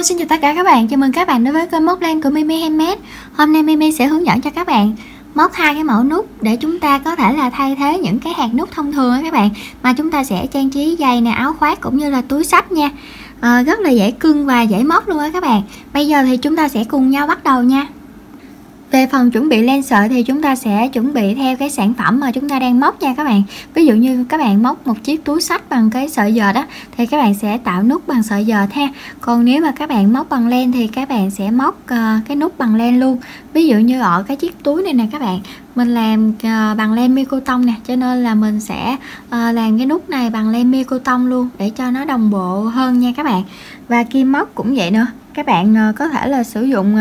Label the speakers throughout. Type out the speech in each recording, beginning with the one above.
Speaker 1: Hello, xin chào tất cả các bạn, chào mừng các bạn đến với kênh móc len của Mimi Handmade. Hôm nay Mimi sẽ hướng dẫn cho các bạn móc hai cái mẫu nút để chúng ta có thể là thay thế những cái hạt nút thông thường các bạn, mà chúng ta sẽ trang trí giày nè, áo khoác cũng như là túi xách nha. Rất là dễ cưng và dễ móc luôn á các bạn. Bây giờ thì chúng ta sẽ cùng nhau bắt đầu nha. Về phần chuẩn bị len sợi thì chúng ta sẽ chuẩn bị theo cái sản phẩm mà chúng ta đang móc nha các bạn. Ví dụ như các bạn móc một chiếc túi xách bằng cái sợi dệt đó thì các bạn sẽ tạo nút bằng sợi dệt ha. Còn nếu mà các bạn móc bằng len thì các bạn sẽ móc cái nút bằng len luôn. Ví dụ như ở cái chiếc túi này nè các bạn, mình làm bằng len Mycoton nè, cho nên là mình sẽ làm cái nút này bằng len Mycoton luôn để cho nó đồng bộ hơn nha các bạn. Và kim móc cũng vậy nữa. Các bạn có thể là sử dụng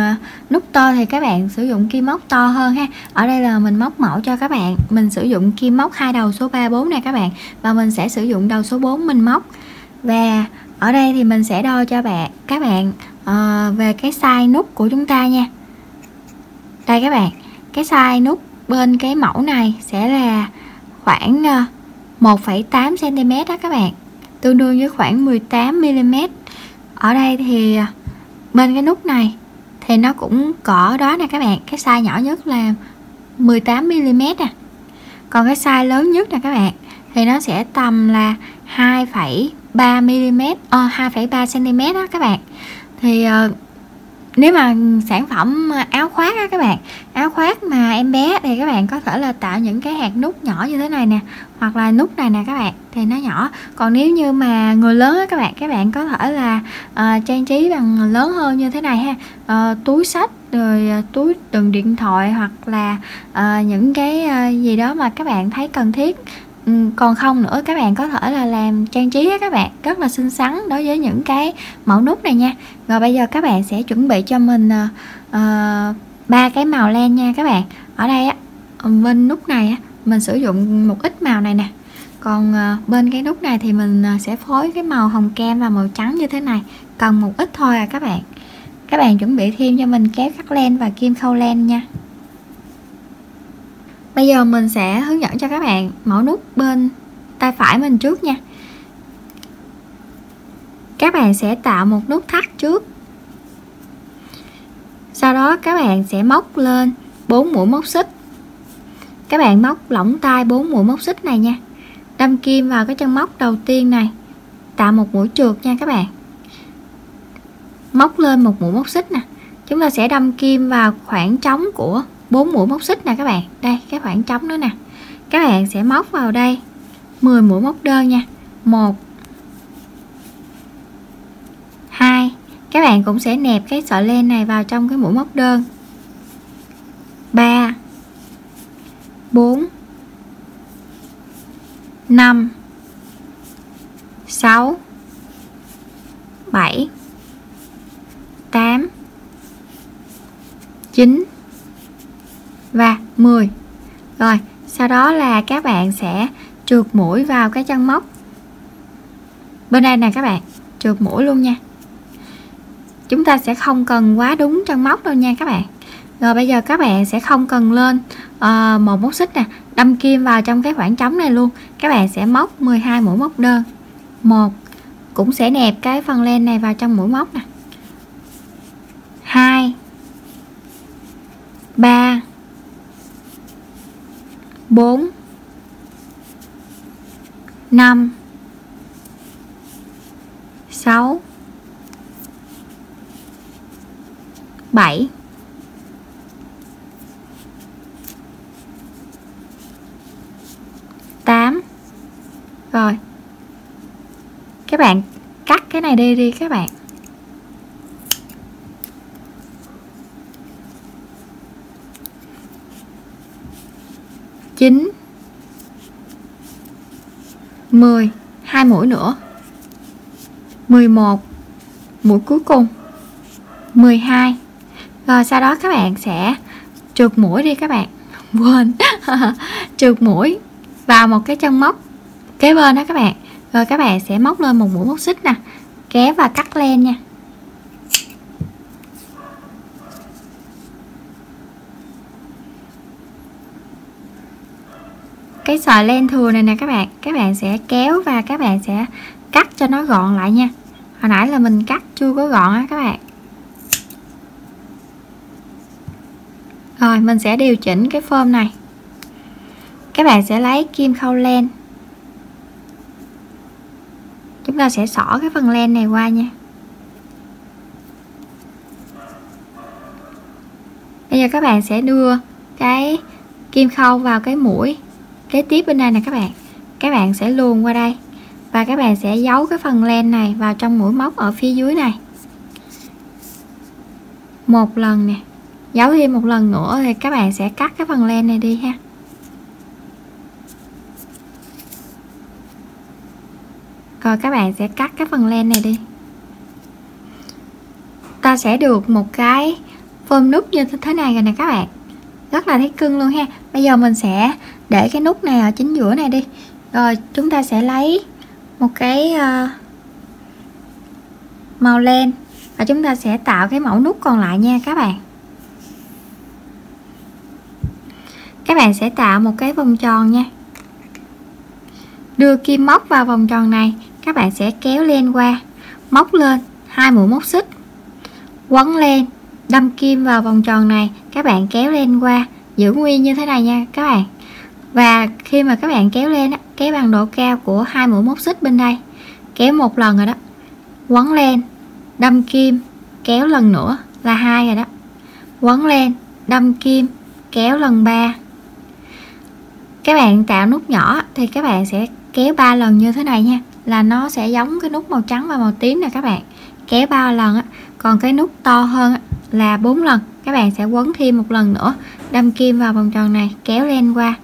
Speaker 1: nút to thì các bạn sử dụng kim móc to hơn ha. Ở đây là mình móc mẫu cho các bạn, mình sử dụng kim móc hai đầu số 3, 4 nè các bạn, và mình sẽ sử dụng đầu số 4 mình móc. Và ở đây thì mình sẽ đo cho các bạn về cái size nút của chúng ta nha. Đây các bạn, cái size nút bên cái mẫu này sẽ là khoảng 1,8 cm đó các bạn, tương đương với khoảng 18 mm. Ở đây thì bên cái nút này thì nó cũng cỡ đó nè các bạn, cái size nhỏ nhất là 18 mm nè. Còn cái size lớn nhất nè các bạn thì nó sẽ tầm là 2,3 mm, 2,3 cm đó các bạn. Thì nếu mà sản phẩm áo khoác á các bạn, áo khoác mà em bé thì các bạn có thể là tạo những cái hạt nút nhỏ như thế này nè, hoặc là nút này nè các bạn thì nó nhỏ. Còn nếu như mà người lớn á các bạn có thể là trang trí bằng lớn hơn như thế này ha, túi xách rồi túi đựng điện thoại, hoặc là những cái gì đó mà các bạn thấy cần thiết. Còn không nữa các bạn có thể là làm trang trí á các bạn, rất là xinh xắn đối với những cái mẫu nút này nha. Rồi bây giờ các bạn sẽ chuẩn bị cho mình 3 cái màu len nha các bạn. Ở đây á, bên nút này á, mình sử dụng một ít màu này nè. Còn bên cái nút này thì mình sẽ phối cái màu hồng cam và màu trắng như thế này, cần một ít thôi à các bạn. Các bạn chuẩn bị thêm cho mình kéo cắt len và kim khâu len nha. Bây giờ mình sẽ hướng dẫn cho các bạn mẫu nút bên tay phải mình trước nha. Các bạn sẽ tạo một nút thắt trước. Sau đó các bạn sẽ móc lên 4 mũi móc xích. Các bạn móc lỏng tay 4 mũi móc xích này nha. Đâm kim vào cái chân móc đầu tiên này, tạo một mũi trượt nha các bạn. Móc lên một mũi móc xích nè. Chúng ta sẽ đâm kim vào khoảng trống của 4 mũi móc xích nè các bạn. Đây, cái khoảng trống đó nè. Các bạn sẽ móc vào đây 10 mũi móc đơn nha. 1 2. Các bạn cũng sẽ nẹp cái sợi len này vào trong cái mũi móc đơn. 3 4 5 6 7 8 9 và 10. Rồi sau đó là các bạn sẽ trượt mũi vào cái chân móc bên đây nè các bạn, trượt mũi luôn nha. Chúng ta sẽ không cần quá đúng chân móc đâu nha các bạn. Rồi bây giờ các bạn sẽ không cần lên một móc xích nè, đâm kim vào trong cái khoảng trống này luôn. Các bạn sẽ móc 12 mũi móc đơn. 1 cũng sẽ nẹp cái phần len này vào trong mũi móc nè. 2 3 4 5 6 7 8. Rồi các bạn cắt cái này đi các bạn. Chín 10, 2 mũi nữa. 11 mũi cuối cùng. 12. Rồi sau đó các bạn sẽ trượt mũi đi các bạn. Quên. Trượt mũi vào một cái chân móc kế bên đó các bạn. Rồi các bạn sẽ móc lên một mũi móc xích nè, kéo và cắt len nha. cái sợi len thừa này nè các bạn sẽ kéo và các bạn sẽ cắt cho nó gọn lại nha. hồi nãy là mình cắt chưa có gọn á các bạn. Rồi mình sẽ điều chỉnh cái form này. Các bạn sẽ lấy kim khâu len, chúng ta sẽ xỏ cái phần len này qua nha. Bây giờ các bạn sẽ đưa cái kim khâu vào cái mũi kế tiếp bên đây nè các bạn sẽ luồn qua đây và các bạn sẽ giấu cái phần len này vào trong mũi móc ở phía dưới này một lần nè, giấu thêm một lần nữa thì các bạn sẽ cắt cái phần len này đi ha. Rồi các bạn sẽ cắt cái phần len này đi. Ta sẽ được một cái form nút như thế này rồi nè các bạn, rất là thấy cưng luôn ha. Bây giờ mình sẽ để cái nút này ở chính giữa này đi, rồi chúng ta sẽ lấy một cái màu len và chúng ta sẽ tạo cái mẫu nút còn lại nha các bạn. Các bạn sẽ tạo một cái vòng tròn nha, đưa kim móc vào vòng tròn này, các bạn sẽ kéo len qua, móc lên 2 mũi móc xích, quấn len, đâm kim vào vòng tròn này, các bạn kéo len qua, giữ nguyên như thế này nha các bạn. Và khi mà các bạn kéo lên, kéo bằng độ cao của 2 mũi móc xích bên đây, kéo một lần rồi đó, quấn len, đâm kim, kéo lần nữa là 2 rồi đó, quấn len, đâm kim, kéo lần 3. Các bạn tạo nút nhỏ thì các bạn sẽ kéo 3 lần như thế này nha, là nó sẽ giống cái nút màu trắng và màu tím nè các bạn, kéo 3 lần á. Còn cái nút to hơn là 4 lần, các bạn sẽ quấn thêm một lần nữa, đâm kim vào vòng tròn này, kéo len qua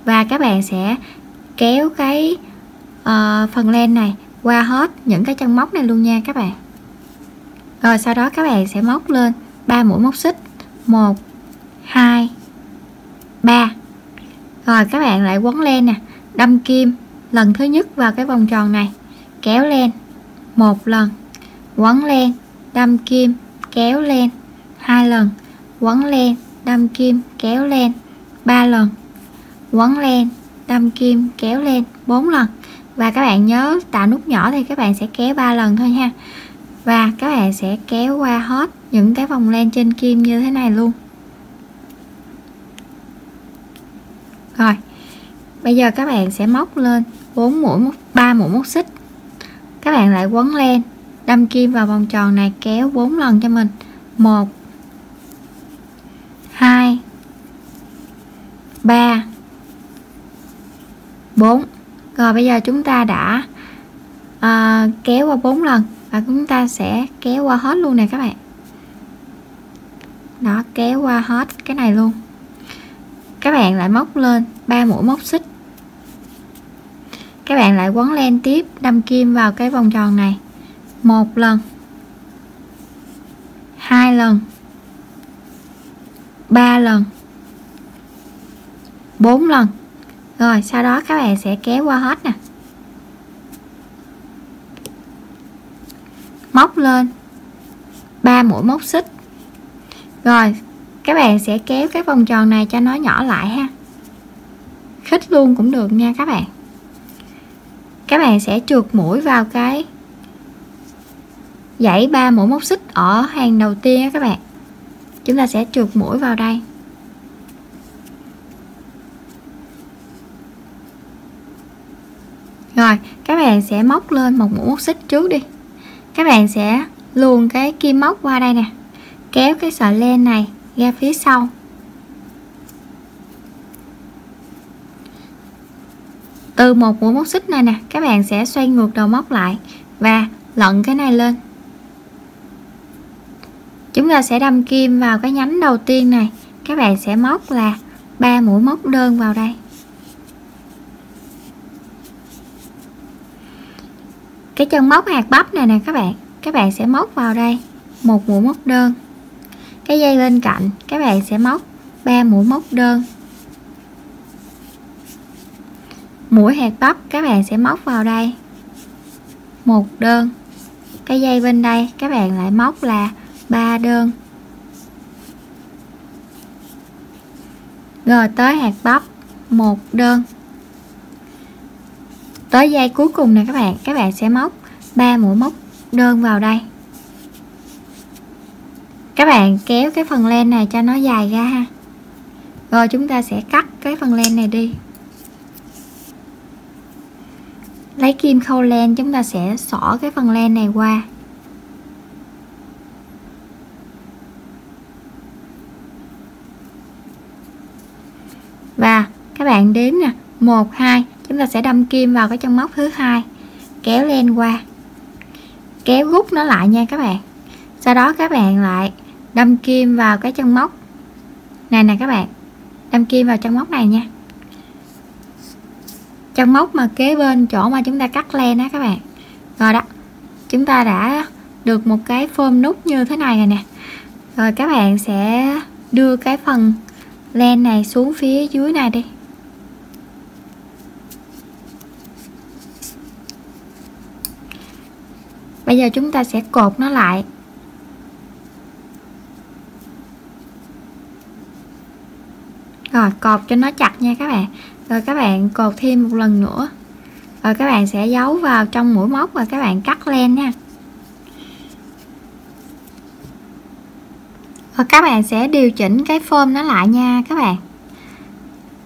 Speaker 1: và các bạn sẽ kéo cái phần len này qua hết những cái chân móc này luôn nha các bạn. Rồi sau đó các bạn sẽ móc lên 3 mũi móc xích, 1 2 3. Rồi các bạn lại quấn len nè, đâm kim lần thứ nhất vào cái vòng tròn này, kéo len một lần, quấn len, đâm kim, kéo len 2 lần, quấn len, đâm kim, kéo len 3 lần, quấn len, đâm kim, kéo len 4 lần. Và các bạn nhớ tạo nút nhỏ thì các bạn sẽ kéo 3 lần thôi ha. Và các bạn sẽ kéo qua hết những cái vòng len trên kim như thế này luôn. Rồi bây giờ các bạn sẽ móc lên 3 mũi móc xích, các bạn lại quấn len, đâm kim vào vòng tròn này, kéo 4 lần cho mình, 1 2 3 4. Rồi bây giờ chúng ta đã kéo qua 4 lần và chúng ta sẽ kéo qua hết luôn nè các bạn. Đó, kéo qua hết cái này luôn. Các bạn lại móc lên 3 mũi móc xích, các bạn lại quấn len tiếp, đâm kim vào cái vòng tròn này, 1 lần, 2 lần, 3 lần, 4 lần. Rồi sau đó các bạn sẽ kéo qua hết nè, móc lên 3 mũi móc xích. Rồi các bạn sẽ kéo cái vòng tròn này cho nó nhỏ lại ha, khít luôn cũng được nha các bạn. Các bạn sẽ trượt mũi vào cái dãy 3 mũi móc xích ở hàng đầu tiên á các bạn, chúng ta sẽ trượt mũi vào đây. Rồi các bạn sẽ móc lên một mũi móc xích trước đi, các bạn sẽ luồn cái kim móc qua đây nè, kéo cái sợi len này ra phía sau, từ một mũi móc xích này nè các bạn sẽ xoay ngược đầu móc lại và lận cái này lên. Chúng ta sẽ đâm kim vào cái nhánh đầu tiên này, các bạn sẽ móc là 3 mũi móc đơn vào đây. Cái chân móc hạt bắp này nè các bạn sẽ móc vào đây một mũi móc đơn. Cái dây bên cạnh các bạn sẽ móc 3 mũi móc đơn. Mũi hạt bắp các bạn sẽ móc vào đây một đơn. Cái dây bên đây các bạn lại móc là 3 đơn. Rồi tới hạt bắp một đơn. Tới dây cuối cùng này các bạn sẽ móc 3 mũi móc đơn vào đây. Các bạn kéo cái phần len này cho nó dài ra ha. Rồi chúng ta sẽ cắt cái phần len này đi. Lấy kim khâu len, chúng ta sẽ xỏ cái phần len này qua. Và các bạn đếm nè, 1 2, chúng ta sẽ đâm kim vào cái chân móc thứ hai, kéo len qua, kéo rút nó lại nha các bạn. Sau đó các bạn lại đâm kim vào cái chân móc này nè các bạn, đâm kim vào chân móc này nha, chân móc mà kế bên chỗ mà chúng ta cắt len đó các bạn. Rồi đó, chúng ta đã được một cái form nút như thế này rồi nè. Rồi các bạn sẽ đưa cái phần len này xuống phía dưới này đi. Bây giờ chúng ta sẽ cột nó lại. Rồi cột cho nó chặt nha các bạn. Rồi các bạn cột thêm một lần nữa. Rồi các bạn sẽ giấu vào trong mũi móc và các bạn cắt len nha. Và các bạn sẽ điều chỉnh cái form nó lại nha các bạn.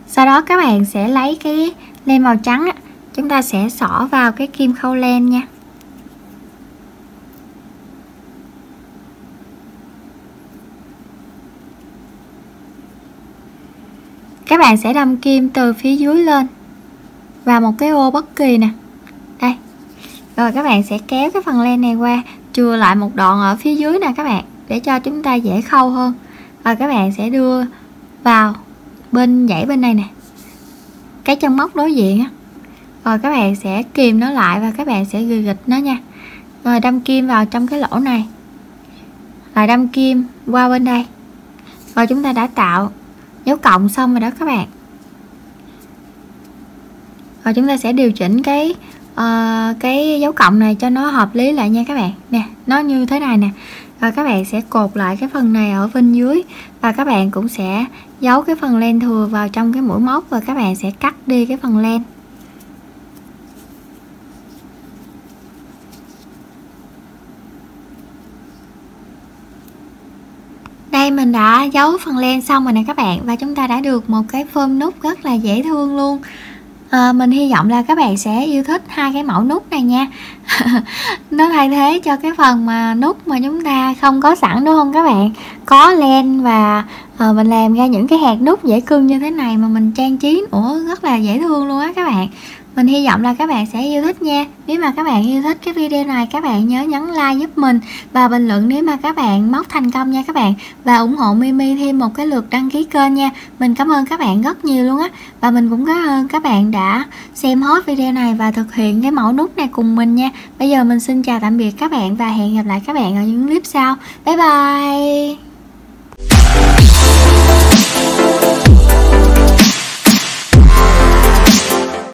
Speaker 1: Sau đó các bạn sẽ lấy cái len màu trắng á, chúng ta sẽ xỏ vào cái kim khâu len nha. Các bạn sẽ đâm kim từ phía dưới lên vào một cái ô bất kỳ nè. Đây. Rồi các bạn sẽ kéo cái phần len này qua, chừa lại một đoạn ở phía dưới nè các bạn, để cho chúng ta dễ khâu hơn. Rồi các bạn sẽ đưa vào bên dãy bên này nè, cái chân móc đối diện á. Rồi các bạn sẽ kìm nó lại và các bạn sẽ gì gịch nó nha. Rồi đâm kim vào trong cái lỗ này, rồi đâm kim qua bên đây. Rồi chúng ta đã tạo dấu cộng xong rồi đó các bạn. Rồi chúng ta sẽ điều chỉnh cái dấu cộng này cho nó hợp lý lại nha các bạn. Nè, nó như thế này nè. Rồi các bạn sẽ cột lại cái phần này ở bên dưới, và các bạn cũng sẽ giấu cái phần len thừa vào trong cái mũi móc, và các bạn sẽ cắt đi cái phần len. Đây mình đã giấu phần len xong rồi nè các bạn, và chúng ta đã được một cái form nút rất là dễ thương luôn. Mình hy vọng là các bạn sẽ yêu thích hai cái mẫu nút này nha. Nó thay thế cho cái phần mà nút mà chúng ta không có sẵn, đúng không các bạn? Có len và mình làm ra những cái hạt nút dễ cưng như thế này mà mình trang trí rất là dễ thương luôn á các bạn. Mình hy vọng là các bạn sẽ yêu thích nha. Nếu mà các bạn yêu thích cái video này, các bạn nhớ nhấn like giúp mình và bình luận nếu mà các bạn móc thành công nha các bạn. Và ủng hộ Mimi thêm một cái lượt đăng ký kênh nha. Mình cảm ơn các bạn rất nhiều luôn á. Và mình cũng cảm ơn các bạn đã xem hết video này và thực hiện cái mẫu nút này cùng mình nha. Bây giờ mình xin chào tạm biệt các bạn và hẹn gặp lại các bạn ở những clip sau. Bye bye.